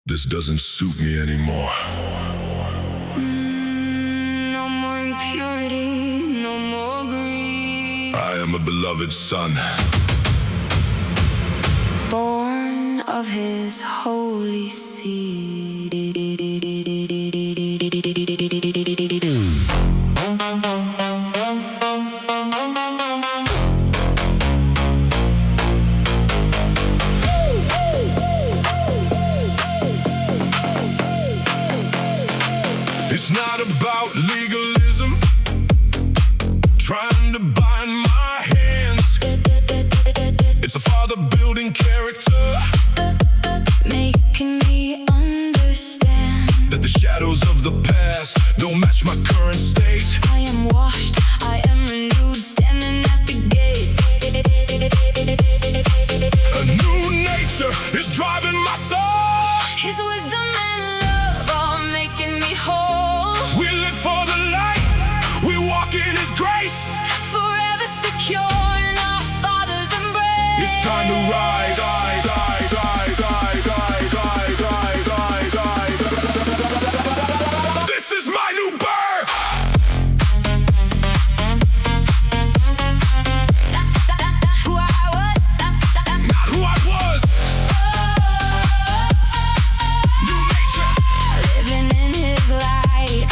This doesn't suit me anymore. No more impurity, no more greed. I am a beloved son, Born of his holy seed. It's not about legalism, trying to bind my hands. It's a father building character, Making me understand that the shadows of the past don't match my current state. I am washed, I am renewed, standing at the gate. A new nature is driving my soul. His wisdom and love are making me whole. We live for the light, we walk in his grace. Forever secure in our Father's embrace. It's time to rise, rise, rise, rise, rise, rise, rise, rise, rise, rise. This is my new birth. Who I was, Not who I was. New nature. living in his light.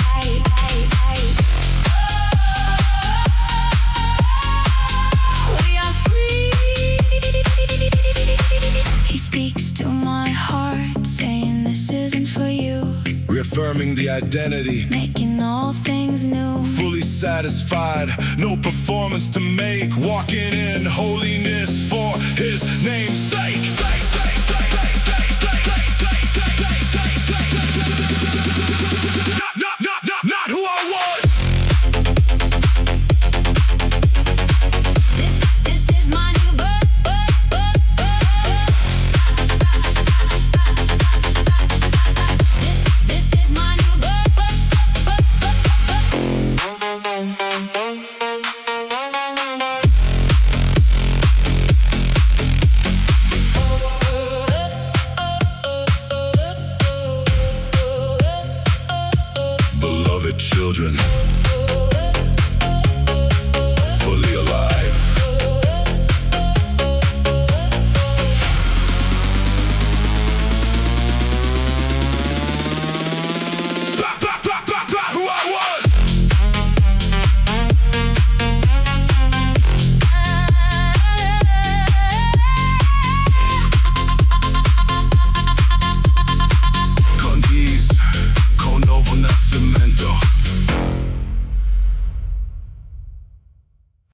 We are free. He speaks to my heart, saying this isn't for you. Reaffirming the identity, Making all things new. fully satisfied, no performance to make, walking in holiness for his name's sake. Not who I was. This is my new birth. This is my new Beloved children,